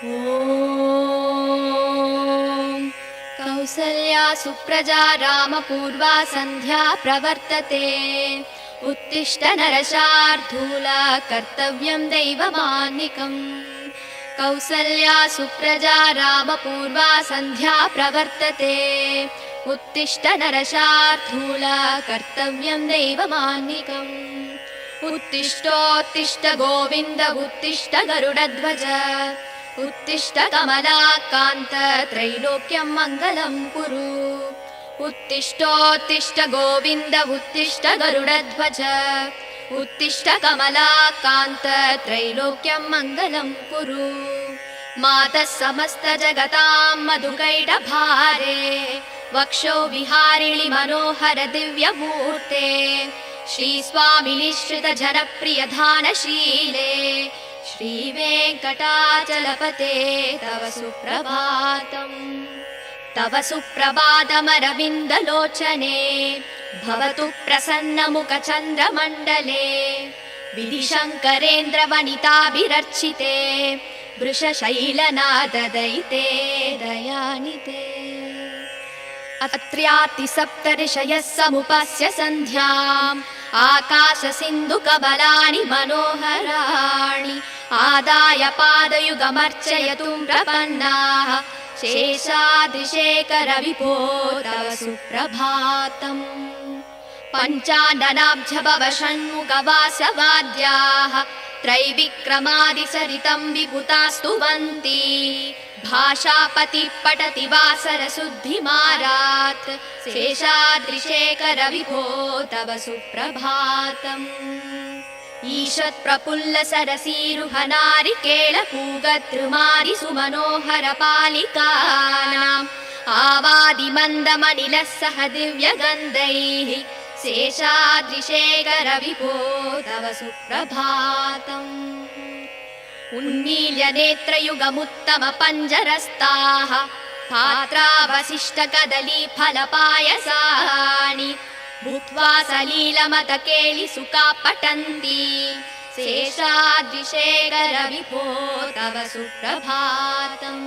ॐ कौसल्या सुप्रजा रामपूर्वा सन्ध्या प्रवर्तते। उत्तिष्ठ नरशार्दूल कर्तव्यं दैवमान्निकम्। कौसल्या सुप्रजा रामपूर्वा सन्ध्या प्रवर्तते। उत्तिष्ठ नरशार्दूल कर्तव्यं दैवमान्निकम्। उत्तिष्ठोत्तिष्ठ गोविन्द उत्तिष्ठ गरुडध्वज। उत्तिष्ठ कमलाकान्त त्रैलोक्यं मङ्गलं कुरु। उत्तिष्ठोत्तिष्ठ गोविन्द उत्तिष्ठ गरुडध्वज। उत्तिष्ठ कमलाकान्त त्रैलोक्यं मङ्गलं कुरु। मातः समस्त जगतां मधुकैटभारे वक्षो विहारिणि मनोहर दिव्यमूर्ते। श्रीस्वामिनिश्रित जनप्रिय धानशीले श्रीवेङ्कटाचलपते तव सुप्रभातम्। तव सुप्रभातमरविन्दलोचने भवतु प्रसन्नमुखचन्द्रमण्डले। विधिशङ्करेन्द्रवनिताभिरर्चिते वृषशैलनाददयिते दयानिते। अत्र्यातिसप्तऋषयः समुपस्य सन्ध्याम् आकाशसिन्धुकमलानि मनोहराणि आदाय पादयुगमर्चयतुं प्रपन्नाः। शेषाद्रिशेखरविभो तव सुप्रभातम्। पञ्चाननाब्जभव षण्मुखवासवाद्याः त्रैविक्रमादिसरितं विभुतास्तुवन्ति। भाषापतिः पठति वासरशुद्धिमारात् शेषाद्रिशेखरविभो तव सुप्रभातम्। ईषत्प्रफुल्ल सरसीरुहनारिकेळपूगद्रुमारि सुमनोहर पालिकानाम् आवादिमन्दमनिलः सह दिव्यगन्धैः शेषाद्रिशेखरविभो तव सुप्रभातम्। उन्मील्य नेत्रयुगमुत्तम पञ्जरस्ताः पात्रावशिष्टकदलीफलपायसानि भूत्वा सलीलमतकेलिसुखा पठन्ति शेषाद्रिशेखरविभो तव सुप्रभातम्।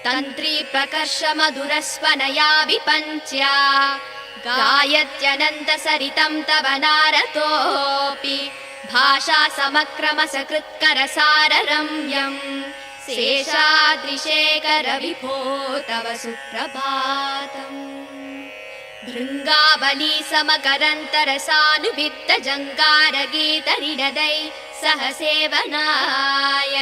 तन्त्री प्रकर्ष मधुरस्वनया विपञ्च्या गायत्यनन्तसरितं तव नारतोऽपि भाषा समक्रमसकृत्करसाररम्यम् शेषाद्रिशेखरविभो तव सुप्रभातम्। भृङ्गावली समकरन्तरसानुवित्तजङ्गारगीतनिनदै सह सेवनाय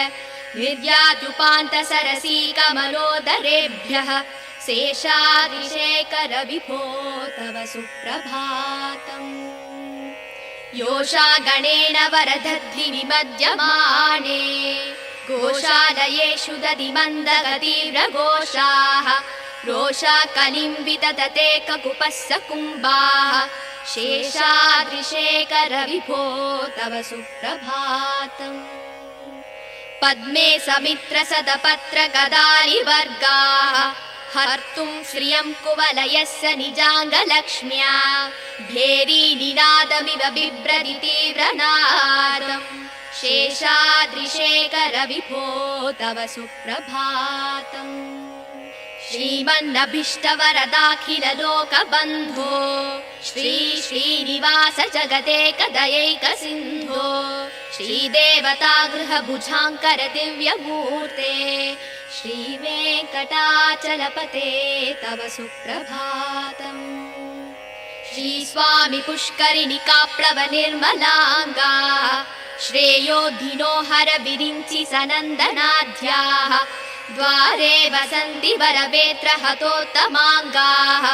निर्यात्युपान्तसरसी कमलोदरेभ्यः शेषाद्रिशेखरविभो तव सुप्रभातम्। योषा गणेन वरदध्रिविमध्यमाने गोशालयेषु दधिमन्दगतीव्रघोषाः रोषा कलिं विदधते ककुपस्य कुम्भाः शेषाद्रिशेखरविभो तव सुप्रभातम्। पद्मे समित्रसदपत्र गदालिवर्गाः हर्तुं श्रियं कुवलयस्य निजाङ्गलक्ष्म्या भेरीनिनादमिव बिभ्रति तीव्रनादम् शेषाद्रिशेखरविभो तव सुप्रभातम्। श्रीमन्नभीष्टवरदाखिललोकबन्धो श्री श्रीनिवास जगदेकदयैकसिन्धो श्रीदेवतागृहभुजाङ्कर दिव्यमूर्ते श्रीवेङ्कटाचलपते तव सुप्रभातम्। श्रीस्वामि पुष्करिणिकाप्लव निर्मलाङ्गा श्रेयोधिनो हर विरिञ्चि सनन्दनाध्याः द्वारे वसन्ति वरवेत्र हतोत्तमाङ्गाः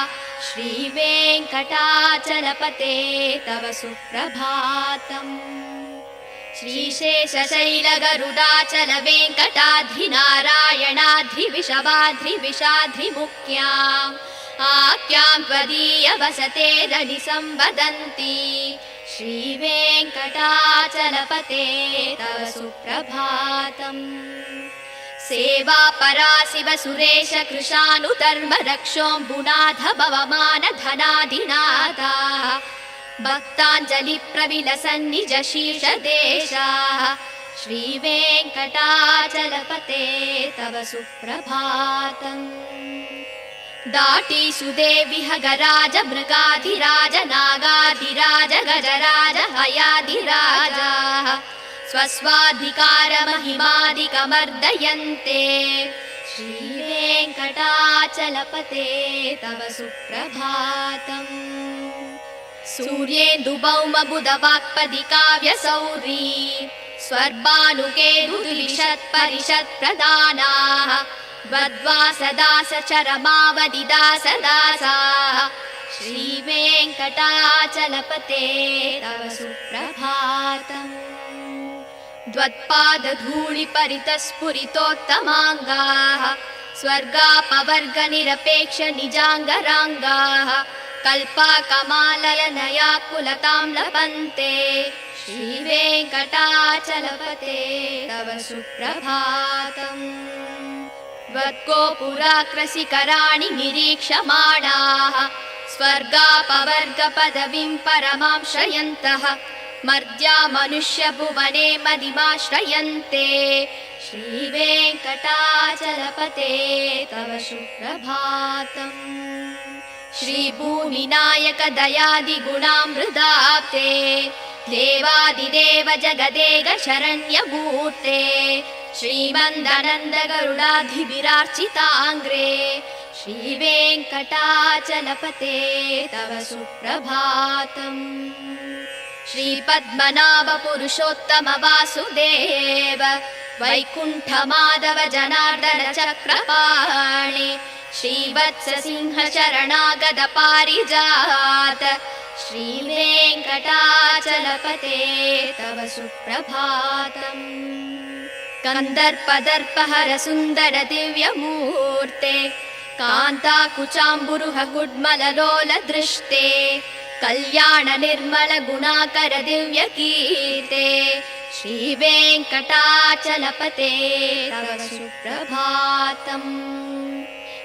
श्रीवेङ्कटाचलपते तव सुप्रभातम्। श्रीशेषशैलगरुडाचल वेङ्कटाद्रिनारायणाद्रिविषवाद्रिविषाद्रिमुख्याम् आख्यां त्वदीय वसते रनि संवदन्ति श्रीवेङ्कटाचलपते तव सुप्रभातम्। सेवा परा शिव सुरेश कृशानुधर्म रक्षोऽम्बुनाथ भवमान धनाधिनाथा भक्ताञ्जलि प्रविलसन् निज शीर्षदेशाः श्रीवेङ्कटाचलपते तव सुप्रभातम् दाटी सुदेविह गराज मृगाधिराज नागाधिराज गजराज हयाधिराजाः स्वस्वाधिकारमहिमादिकमर्दयन्ते श्रीवेङ्कटाचलपते तव सुप्रभातम् सूर्येन्दुभौमबुधवाक्पदिकाव्यसौरी स्वर्भानुकेतुद्विषत्परिषत्प्रदानाः वद्वासदासचरमावदिदासदासाः श्रीवेङ्कटाचलपते तव सुप्रभातम् द्वत्पादधूलिपरितस्फुरितोत्तमाङ्गाः स्वर्गापवर्गनिरपेक्ष निजाङ्गराङ्गाः कल्पाकमालयनयाकुलतां लपन्ते श्रीवेङ्कटाचलपते तव सुप्रभातम् त्वद्गोपुराकृशिखराणि निरीक्षमाणाः स्वर्गापवर्गपदवीं परमां श्रयन्तः मर्त्या मनुष्यभुवने मदिमाश्रयन्ते श्रीवेङ्कटाचलपते तव सुप्रभातम् श्रीभूमिनायक दयादिगुणामृताप्ते देवादिदेव जगदेक शरण्यमूर्ते श्रीमन्दनन्द गरुडाधिभिरार्चिताङ्ग्रे श्रीवेङ्कटाचलपते तव सुप्रभातम् श्रीपद्मनाभ पुरुषोत्तम वासुदेव वैकुण्ठमाधव जनार्दन चक्रपाणि श्रीवत्स सिंह शरणागत पारिजात श्रीवेङ्कटाचलपते तव सुप्रभातम् कन्दर्पदर्पहर सुन्दर दिव्यमूर्ते कान्ताकुचाम्बुरुह कुड्मललोल दृष्टे कल्याण निर्मल गुणाकर दिव्यकीर्ते श्रीवेङ्कटाचलपते तव सुप्रभातम्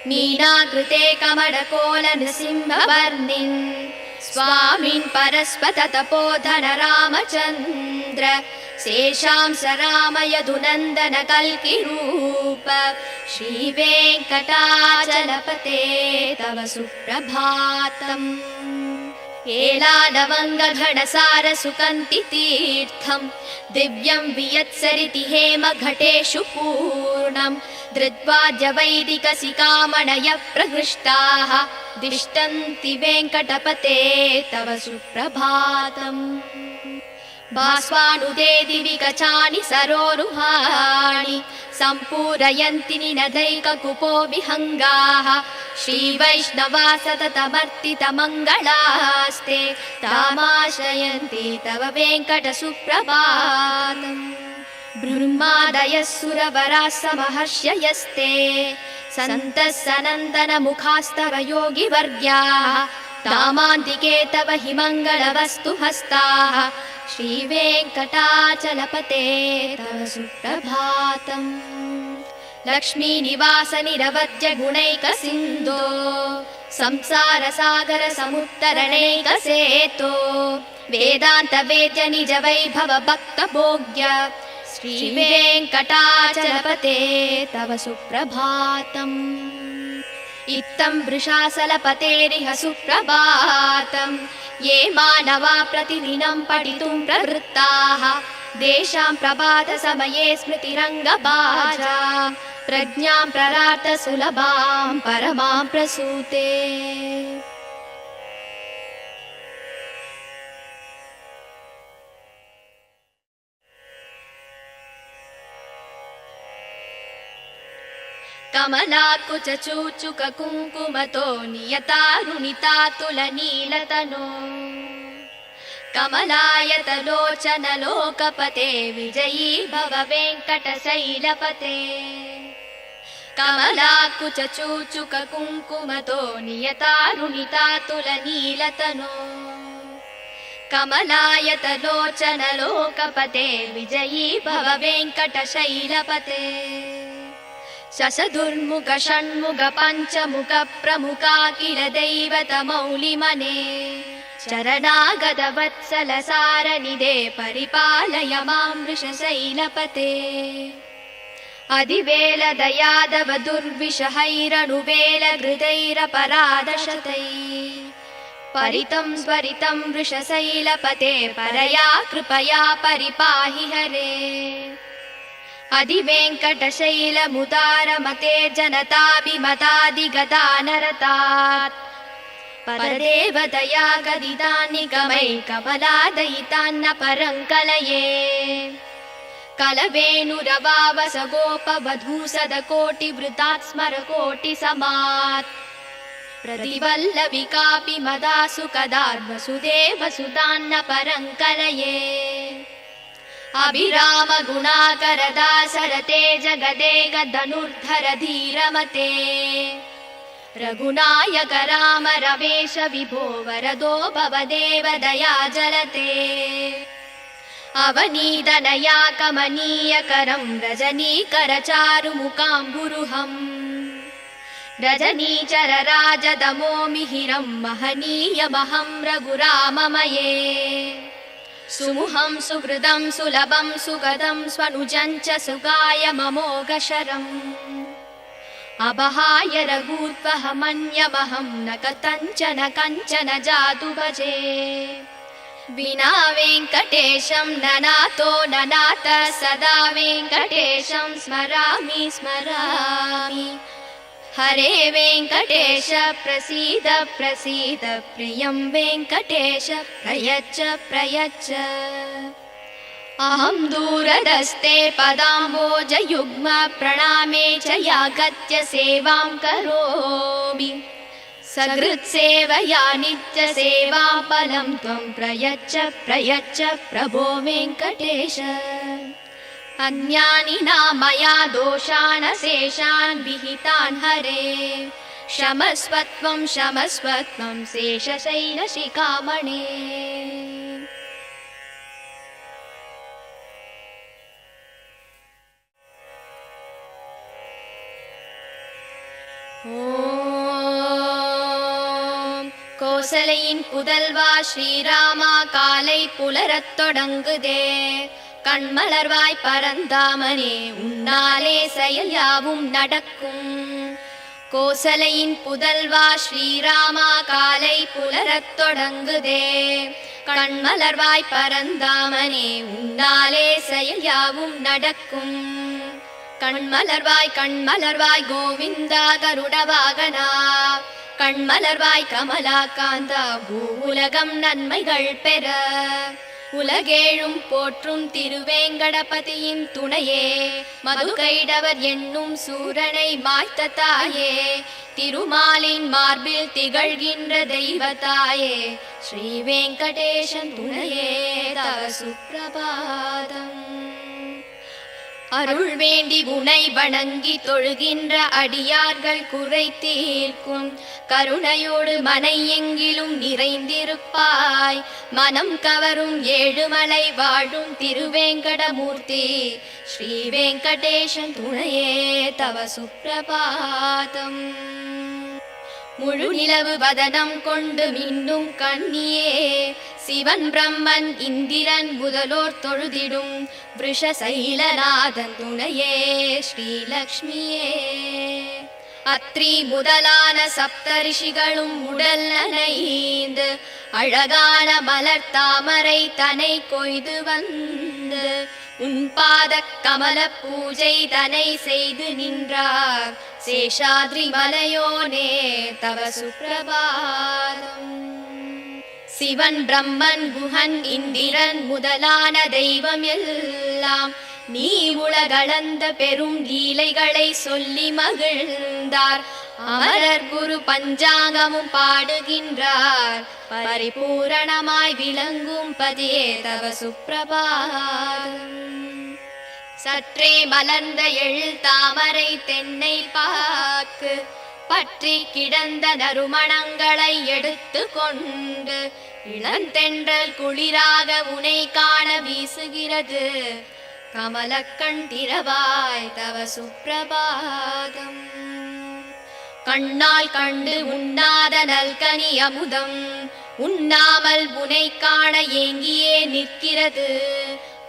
मीनाकृते कमलकोल नृसिंहवर्णिन् स्वामिन् परस्पत तपोधन रामचन्द्र शेषांस राम यदुनन्दन कल्किरूप श्रीवेङ्कटाचलपते तव सुप्रभातम् एलानवङ्गघनसार सुकन्ति तीर्थम् दिव्यं वियत्सरिति हेम घटेषु पूर्णम् धृत्वाद्य वैदिकसिकामणय प्रहृष्टाः दिष्टन्ति वेङ्कटपते तव सुप्रभातम् भास्वानुदे दिवि कचानि सरोरुहाणि सम्पूरयन्ति निनदैककुपो विहङ्गाः श्रीवैष्णवा सततमर्तितमङ्गलास्ते तामाश्रयन्ति तव वेङ्कटसुप्रभातम् ब्रह्मादयः सुरवराः समहर्षयस्ते सन्तः सनन्दनमुखास्तव योगिवर्ग्याः तामान्तिके तव हि मङ्गलवस्तु हस्ताः श्रीवेङ्कटाचलपते तव सुप्रभातम् लक्ष्मीनिवास निरवद्य गुणैकसिन्धो संसारसागर समुत्तरणैकसेतो वेदान्त वेद्य निज वैभव भक्तभोग्य श्रीवेङ्कटाचलपते तव सुप्रभातम् इत्थं वृषाचलपतेरिह सुप्रभातम् ये मानवा प्रतिदिनं पठितुं प्रवृत्ताः तेषां प्रभातसमये स्मृतिरङ्गभाजा प्रज्ञां प्ररार्थ सुलभां परमां प्रसूते कमलाकुचूचुक कुङ्कुमतो नियतारुणितातुलनीलतनो कमलायतलोचन लोकपते विजयी भव वेङ्कटशैलपते कमलाकुचूचुक कुङ्कुमतो नियतारुणितातुलनीलतनो कमलायतलोचन लोकपते विजयी भव वेङ्कटशैलपते शशदुर्मुख षण्मुख पञ्चमुख प्रमुखा किल दैवतमौलिमने चरणागतवत्सलसारनिधे परिपालय मां वृषशैलपते अधिवेलदयादव दुर्विषहैरनुवेलघृतैरपराधशतैः परितं स्वरितं वृषशैलपते परया कृपया परिपाहि हरे अधिवेङ्कटशैलमुदारमते जनताभिमतादिगदानरतात् परदेवतया गदितान्निगमै कमलादयितान्न परङ्कलये कलवेणुरवावस गोपवधूसदकोटिवृतात् स्मरकोटिसमात् प्रतिवल्लविकापि मदासु कदार्वसुदेवसुतान्न परङ्कलये अभिराम गुणाकरदासरते जगदेक धनुर्धर धीरमते रघुनायक राम रमेश विभो वरदो भवदेव दया जलते अवनीतनया कमनीयकरं रजनीकर चारुमुकाम्बुरुहम् रजनीचर राजदमो मिहिरं महनीयमहं रघुराममये सुमुहं सुहृदं सुलभं सुगदं स्वनुजं च सुगाय ममोघशरम् अबहाय रघूत्वहमन्यमहं न कथञ्चन कञ्चन जातु भजे विना वेङ्कटेशं ननातो ननाथ सदा वेङ्कटेशं स्मरामि स्मरामि हरे वेङ्कटेश प्रसीद प्रसीद प्रियं वेङ्कटेश प्रयच्छ प्रयच्छ अहं दूरदस्ते पदाम्बोजयुग्म प्रणामे च यागत्य सेवां करोमि सकृत्सेवया नित्यसेवाफलं त्वं प्रयच्छ प्रयच्छ प्रभो वेङ्कटेश अन्यानि नामया दोषान् शेषान् विहितान् हरे क्षमस्वत्वं क्षमस्वत्वं शेषशैलशिखामणे கோசலையின் புதல்வா ஸ்ரீராமா காலை புலரத் தொடங்குதே கண்மலர்வாய் பரந்தாமனே உன்னாலே செயல் யாவும் நடக்கும் கோசலையின் புதல்வா ஸ்ரீராமா காலை புலரத் தொடங்குதே கண்மலர்வாய் பரந்தாமனே உன்னாலே செயல் யாவும் நடக்கும் கண்மலர்வாய் கோவிந்தா கருட வாகனா கண்மலர்வாய் கமலா காந்தா பூவுலகம் நன்மைகள் பெற உலகேழும் போற்றும் திருவேங்கடபதியின் துணையே மதுகைடவர் என்னும் சூரனை மாய்த்த தாயே திருமாலின் மார்பில் திகழ்கின்ற தெய்வத்தாயே ஸ்ரீ வெங்கடேசன் துணையே தவ சுப்பிரபாதம் அருள் வேண்டி உனை வணங்கி தொழுகின்ற அடியார்கள் குறை தீர்க்கும் கருணையோடு மனை எங்கிலும் நிறைந்திருப்பாய் மனம் கவரும் ஏழுமலை வாழும் திருவேங்கடமூர்த்தி ஸ்ரீ வெங்கடேசன் துணையே தவ சுப்பிரபாதம் முழு நிலவு வதனம் கொண்டு மின்னும் கண்ணியே சிவன் பிரம்மன் இந்திரன் முதலோர் தொழுதிடும் விருஷசைலநாதன் துணையே ஸ்ரீலக்ஷ்மியே அத்ரி முதலான சப்தரிஷிகளும் உடல் நனைந்து அழகான மலர் தாமரை தனை கொய்து வந்து உன் பாத கமல பூஜை தனை செய்து நின்றார் சேஷாத்ரி மலையோனே தவ சுப்பிரபாதம் சிவன் பிரம்மன் குஹன் இந்திரன் முதலான தெய்வம் எல்லாம் நீ உலகளந்த பெரும் லீலைகளை சொல்லி மகிழ்ந்தார் அமரர் குரு பஞ்சாங்கமும் பாடுகின்றார் பரிபூரணமாய் விளங்கும் பதியே தவ சுப்பிரபாதம் சற்றே மலர்ந்த எழில் தாமரை தென்னை பாக்கு பற்றி கிடந்த நறுமணங்களை எடுத்து கொண்டு இளந்தென்றல் குளிராக உனை காண வீசுகிறது கமலக்கண் திறவாய் தவ சுப்பிரபாதம் கண்ணால் கண்டு உண்ணாத நல்கனி அமுதம் உண்ணாமல் உனை காண ஏங்கியே நிற்கிறது.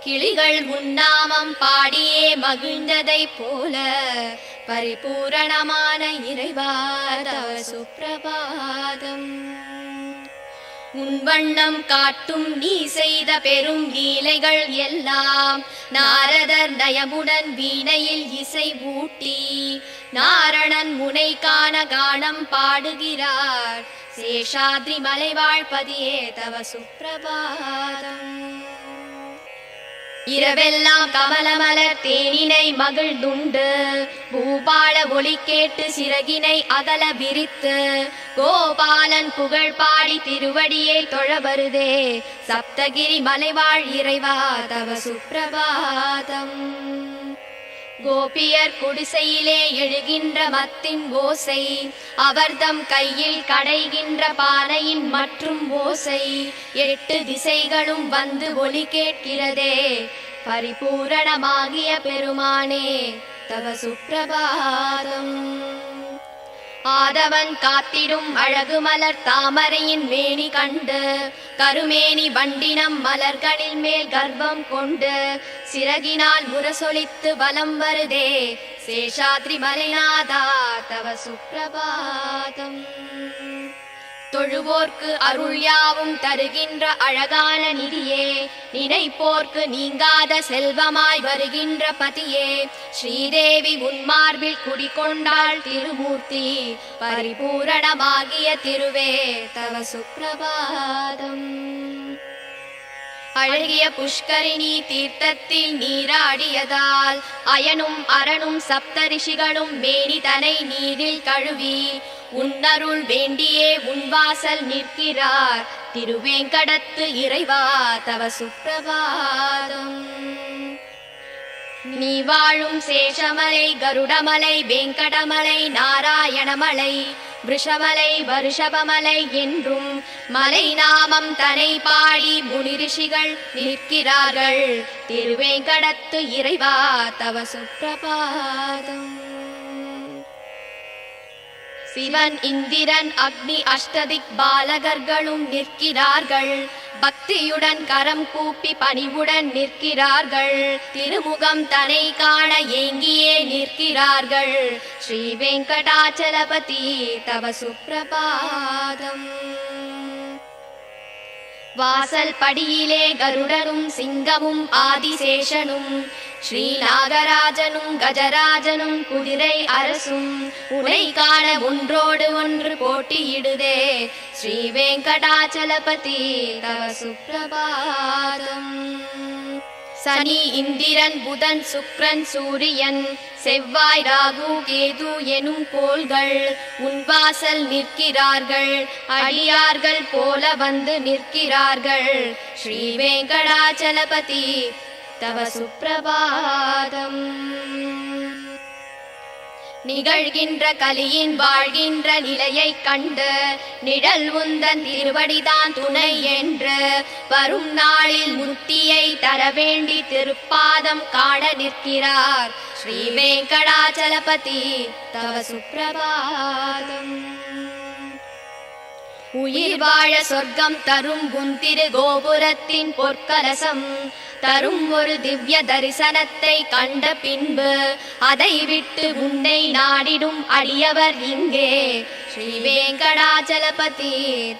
கிளிகள் உன்னாமம் பாடியே மகிழ்ந்ததைப் போல பரிபூரணமான இறைவா தவ சுப்பிரபாதம். உன் வண்ணம் காட்டும் நீ செய்த பெரும் லீலைகள் எல்லாம் நாரதர் நயமுடன் வீணையில் இசை ஊட்டி நாரணன் முனை காண கானம் பாடுகிறார். சேஷாத்ரி மலைவாழ்பதியே தவ சுப்பிரபாதம். இரவெல்லாம் கமலமலர் தேனினை மகிழ்ந்துண்டு பூபால ஒளி கேட்டு சிறகினை அகல விரித்து கோபாலன் புகழ் பாடி திருவடியை தொழ வருதே சப்தகிரி மலைவாழ் இறைவா தவ சுப்பிரபாதம். கோபியர் குடிசையிலே எழுகின்ற மத்தின் ஓசை அவர்தம் கையில் கடைகின்ற பானையின் மற்றும் ஓசை 8 திசைகளும் வந்து ஒலி கேட்கிறதே பரிபூரணமாகிய பெருமானே தவ சுப்பிரபாதம். ஆதவன் காத்திடும் அழகு மலர் தாமரையின் மேனி கண்டு கருமேனி வண்டினம் மலர்களில் மேல் கர்ப்பம் கொண்டு சிறகினால் முரசொலித்து வலம் வருதே சேஷாத்ரி மலைநாதா தவ சுப்பிரபாதம். தொழுவோர்க்கு அருள் யாவும் தருகின்ற அழகான நிதியே நினைப்போர்க்கு நீங்காத செல்வமாய் வருகின்ற பதியே ஸ்ரீதேவி உன்மார்பில் குடிகொண்டாள் திருமூர்த்தி பரிபூரணமாகிய திருவே தவ சுப்பிரபாதம். அழகிய புஷ்கரிணி தீர்த்தத்தில் நீராடியதால் அயனும் அரணும் சப்தரிஷிகளும் மேனி தனை நீரில் கழுவி உன்னருள் வேண்டியே உன்வாசல் நிற்கிறார் திருவேங்கடத்து இறைவா தவ சுப்பிரபாதம். நீ வாழும் சேஷமலை கருடமலை வேங்கடமலை நாராயணமலை விஷமலை வருஷபமலை என்றும் மலை நாமம் தனை பாடி முனிரிஷிகள் நிற்கிறார்கள் திருவேங்கடத்து இறைவா தவ சுப்பிரபாதம். சிவன் இந்திரன் அக்னி அஷ்டதிக் பாலகர்களும் நிற்கிறார்கள் பக்தியுடன் கரம் கூப்பி பணிவுடன் நிற்கிறார்கள் திருமுகம் தனை காண ஏங்கியே நிற்கிறார்கள் ஸ்ரீ வெங்கடாச்சலபதி தவ சுப்பிரபாதம். வாசல் படியிலே கருடனும் சிங்கமும் ஆதிசேஷனும் ஸ்ரீ நாகராஜனும் கஜராஜனும் குதிரை அரசும் உனை காண ஒன்றோடு ஒன்று போட்டியிடுதே ஸ்ரீ வெங்கடாச்சலபதி தவ சுப்பிரபாதம். சனி இந்திரன் புதன் சுக்ரன் சூரியன் செவ்வாய் ராகு கேது எனும் கோள்கள் உன்வாசல் நிற்கிறார்கள் அடியார்கள் போல வந்து நிற்கிறார்கள் ஸ்ரீ வெங்கடாச்சலபதி தவ சுப்பிரபாதம். நிகழ்கின்ற கலியின் வாழ்கின்ற நிலையை கண்டு நிழல் உந்தன் திருவடிதான் துணை என்று வரும் நாளில் முத்தியை தர வேண்டி திருப்பாதம் காண நிற்கிறார் ஸ்ரீ வெங்கடாச்சலபதி தவ சுப்பிரபாதம். உயிர் வாழ சொர்க்கம் தரும் உன் திரு கோபுரத்தின் பொற்கலசம் தரும் ஒரு திவ்ய தரிசனத்தை கண்ட பின்பு அதை விட்டு உன்னை நாடிடும் அடியவர் இங்கே ஸ்ரீ வெங்கடாச்சலபதி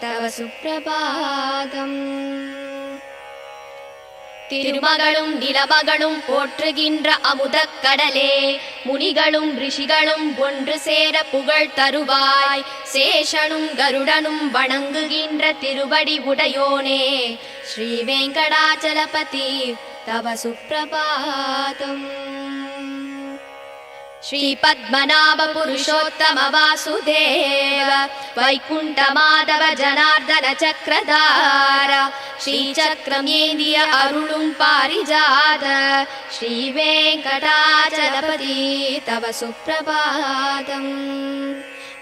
தவ சுப்பிரபாதம். திருமகளும் நிலமகளும் போற்றுகின்ற அமுதக் கடலே முனிகளும் ரிஷிகளும் ஒன்று சேர புகழ் தருவாய் சேஷனும் கருடனும் வணங்குகின்ற திருவடி உடையோனே ஸ்ரீ வெங்கடாச்சலபதி தவ சுப்பிரபாதம். ஸ்ரீ பத்மநாப புருஷோத்தம வாசுதேவ வைகுண்ட மாதவ ஜனார்தன சக்கரதார ஸ்ரீ சக்கரம் ஏந்திய அருளும் பாரிஜாத ஸ்ரீ வெங்கடாச்சலபதி தவ சுப்பிரபாதம்.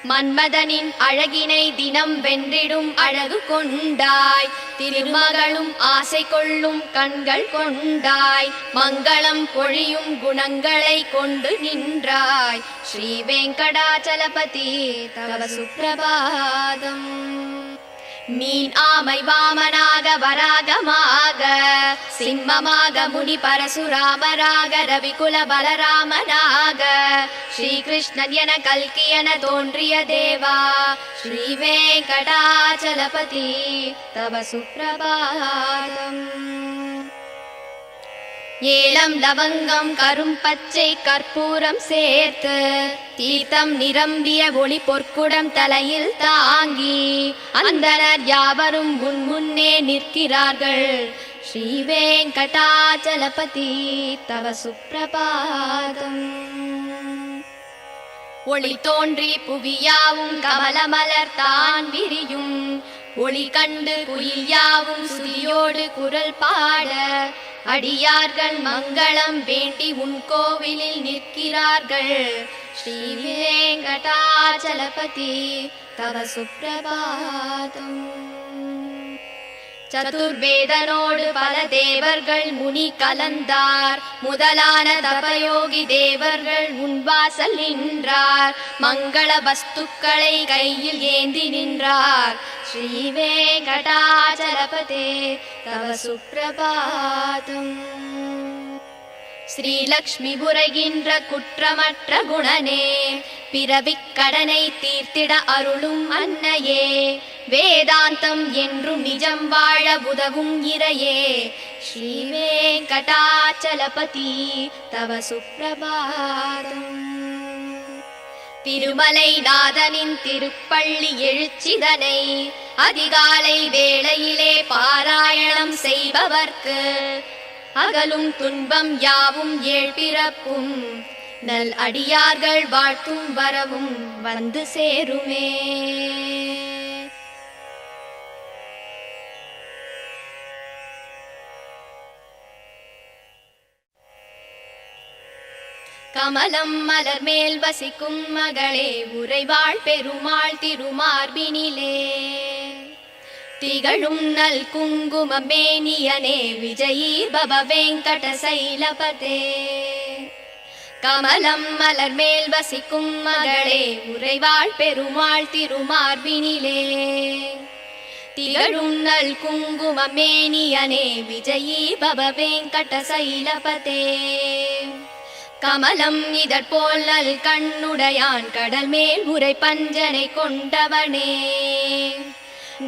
மன்மதனின் அழகினை தினம் வென்றிடும் அழகு கொண்டாய் திருமகளும் ஆசை கொள்ளும் கண்கள் கொண்டாய் மங்களம் பொழியும் குணங்களை கொண்டு நின்றாய் ஸ்ரீ வெங்கடாச்சலபதி தவ சுப்பிரபாதம். மீன் ஆமை வாமனாக வராகமாக சிம்மமாக முனி பரசுராமராக ரவிகுல பலராமனாக ஸ்ரீகிருஷ்ணன் என கல்கி என தோன்றிய தேவா ஸ்ரீ வெங்கடாச்சலபதி தவ சுப்ரபாதம். ஏலம் லவங்கம் கரும்பச்சை கற்பூரம் சேர்த்து தீர்த்தம் நிரம்பிய ஒளி பொற்குடம் தலையில் தாங்கி அந்தனர் யாவரும் முன்னே நிற்கிறார்கள். ஸ்ரீ வெங்கடாச்சலபதி தவ சுப்ரபாதம். ஒளி தோன்றி புவியாவும் கமலமலர் தான் விரியும் ஒளி கண்டு குயில் யாவும் சுதியோடு குரல் பாட அடியார்கள் மங்களம் வேண்டி உன் கோவிலில் நிற்கிறார்கள். ஸ்ரீ வெங்கடாச்சலபதி தவ சுப்ரபாதம். சதுர்வேதனோடு பல தேவர்கள் முனி கலந்தார் முதலான தபயோகி தேவர்கள் உன்வாசல் நின்றார். மங்கள வஸ்துக்களை கையில் ஏந்தி நின்றார். ஸ்ரீ வெங்கடாச்சலபதி தவ சுப்ரபாதம். ஸ்ரீலக்ஷ்மி புரைகின்ற குற்றமற்ற குணனே பிறவிக் கடனை தீர்த்திட அருளும் அன்னையே வேதாந்தம் என்றும் நிஜம் வாழ உதவும் இறையே. ஸ்ரீ வெங்கடாச்சலபதி தவ சுப்ரபாதம். திருமலை நாதனின் திருப்பள்ளி எழுச்சிதனை அதிகாலை வேளையிலே பாராயணம் செய்பவர்க்கு அகலும் துன்பம் யாவும் ஏழ்பிறப்பும் நல் அடியார்கள் வாழ்த்தும் வரவும் வந்து சேருமே. கமலம் மலர் மேல் வசிக்கும் மகளே உறைவாள் பெருமாள் திருமார்பினிலே திகழும் நல் குங்கும மேனியனே விஜயீ பவ வெங்கட சைலபதே. கமலம் மலர் மேல் வசிக்கும் மகளே உறைவாள் பெருமாள் திருமார்பினிலே திகழும் நல் குங்கும மேனியனே விஜயீ பவ வெங்கட சைலபதே. கமலம் இதற்போல் நல் கண்ணுடையான் கடல் மேல் உரை பஞ்சனை கொண்டவனே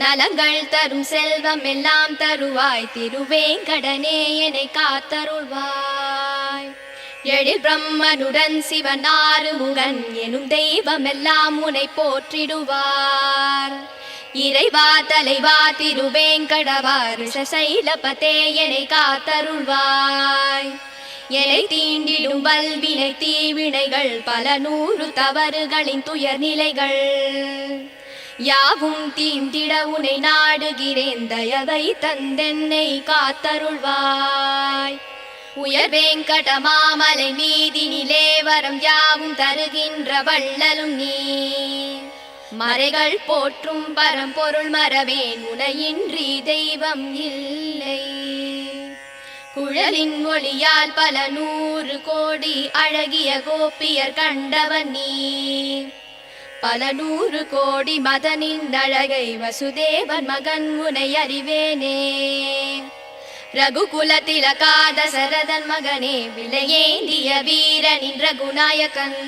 நலங்கள் தரும் செல்வம் எல்லாம் தருவாய் திருவேங்கடனே என்னை காத்தருள்வாய். எழில் பிரம்மனுடன் சிவன் ஆறுமுகன் எனும் தெய்வம் எல்லாம் உன்னை போற்றிடுவார். இறைவா தலைவா திருவேங்கடவா ரிஷசைலபதே என்னை காத்தருள்வாய். என்னை தீண்டிடும் வல்வினை தீவினைகள் பல நூறு தவறுகளின் துயர் நிலைகள் யாவும் தீந்திட உனை நாடுகிறேன் தயவை தந்தென்னை காத்தருள்வாய். உயர் வெங்கட மாமலை மீதினிலே வரம் யாவும் தருகின்ற வள்ளலும் நீ மறைகள் போற்றும் பரம்பொருள் மறவேன் உனையின்றி தெய்வம் இல்லை. குழலின் ஒளியால் பல நூறு கோடி அழகிய கோபியர் கண்டவன் நீ பல நூறு கோடி மதனின் அழகை வசுதேவன் மகன் உனை அறிவேனே. ரகுகுல திலகாத சரதன் மகனே விலையேந்திய வீரனின் ரகுநாயகன்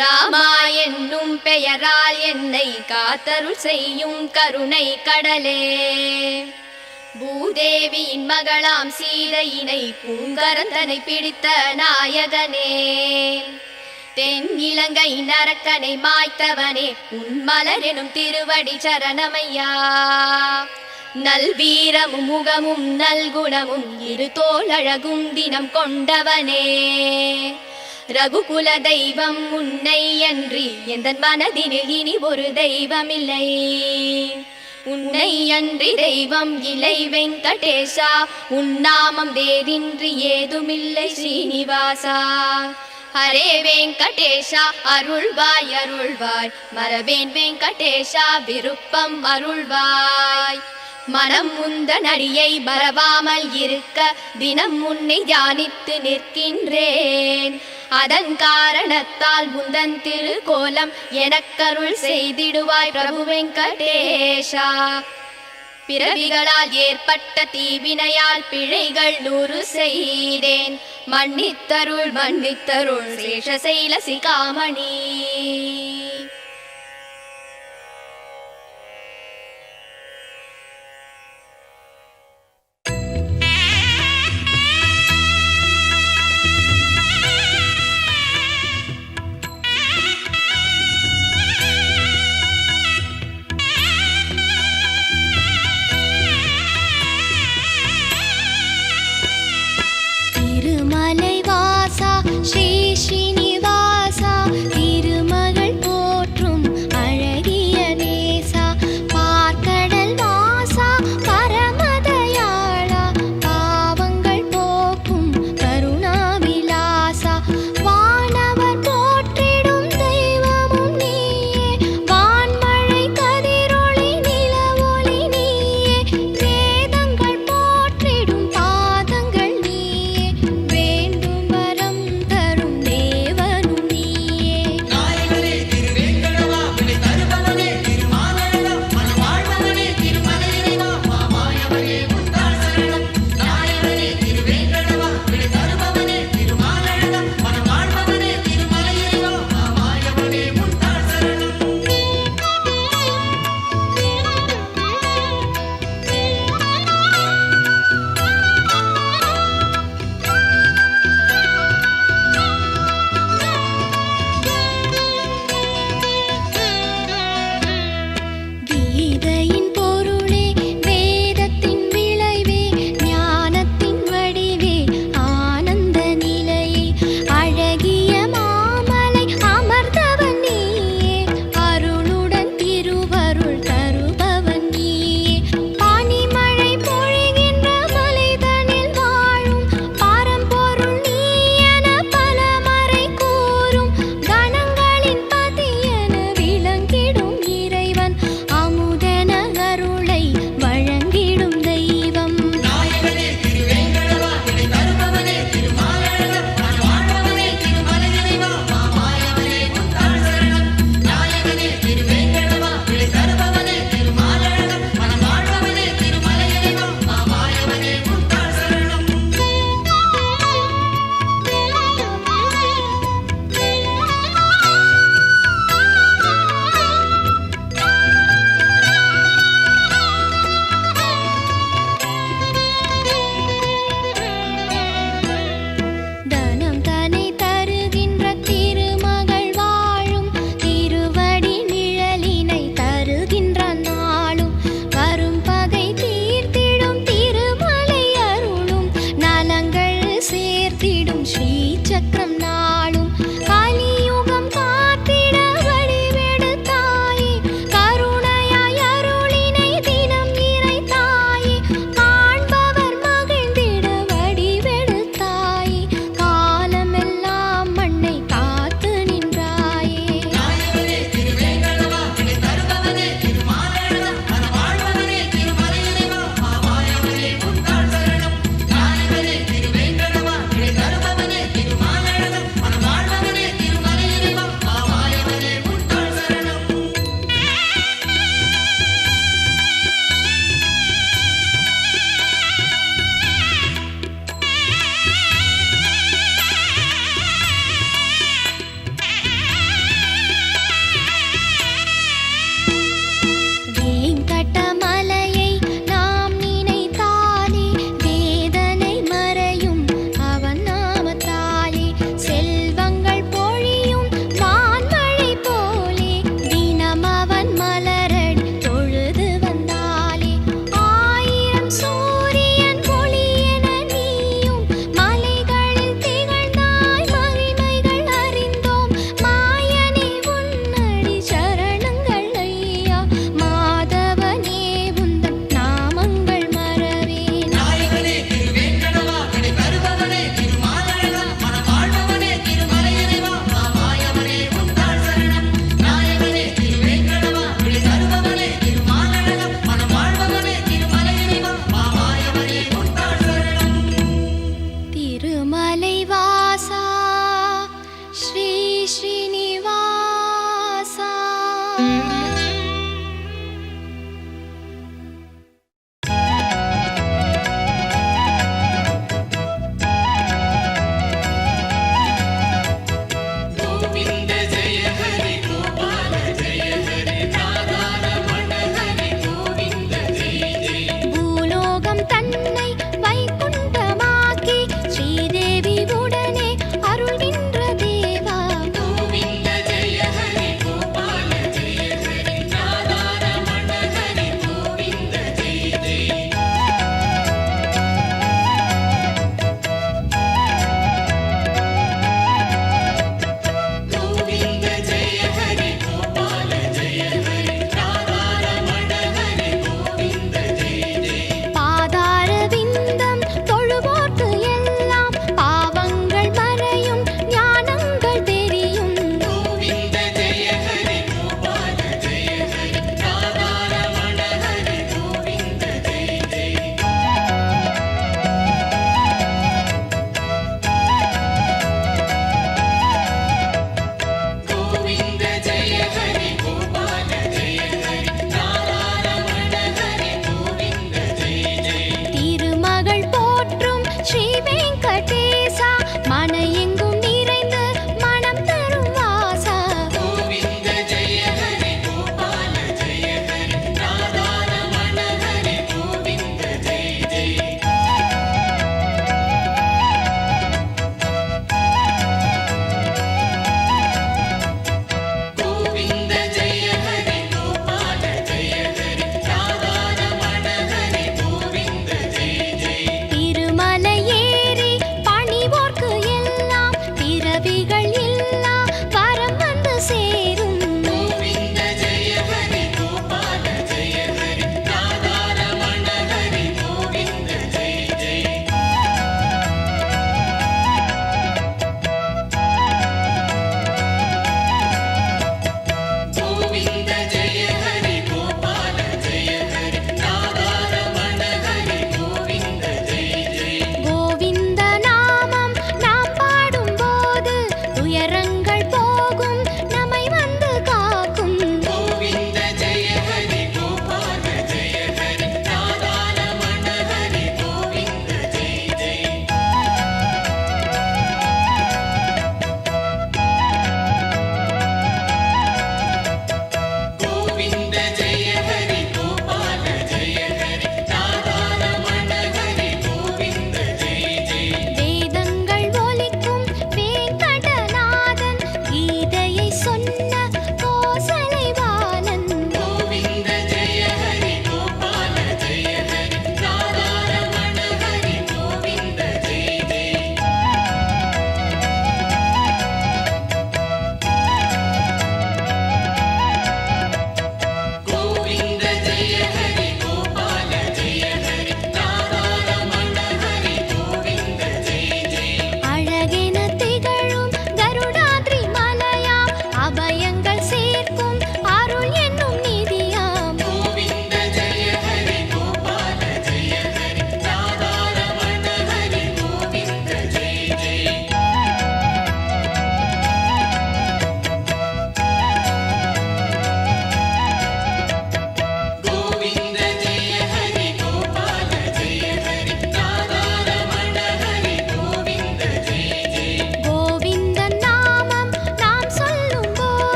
ராமா என்னும் பெயரால் என்னை காத்தருள் செய்யும் கருணை கடலே. பூதேவியின் மகளாம் சீதையினை பூங்கரந்தனை பிடித்த நாயகனே தென் இலங்கை நரக்கனை மாய்த்தவனே உன் மலர் எனும் திருவடி சரணமையா. நல்வீரமும் முகமும் நல்குணமும் இரு தோளழகும் தினம் கொண்டவனே ரகுகுல தெய்வம் உன்னை அன்றி எந்தன் மனதினில் இனி ஒரு தெய்வமில்லை. உன்னை அன்றி தெய்வம் இலை வெங்கடேஷா உன் நாமம் வேறின்றி ஏதுமில்லை ஸ்ரீனிவாசா. ஹரே வெங்கடேஷா அருள்வாய் அருள்வாய் மரவேன் வெங்கடேஷா விருப்பம் அருள்வாய். மனம் முந்த நடியை மறவாமல் இருக்க தினம் உன்னை தியானித்து நிற்கின்றேன். அதன் காரணத்தால் முந்தன் திருக்கோலம் எனக்கருள் செய்திடுவாய் பிரபு வெங்கடேஷா. பிறவிகளால் ஏற்பட்ட தீவினையால் பிழைகள் 100 செய்தேன், மன்னித்தருள் மன்னித்தருள் சேஷசைல சிகாமணி.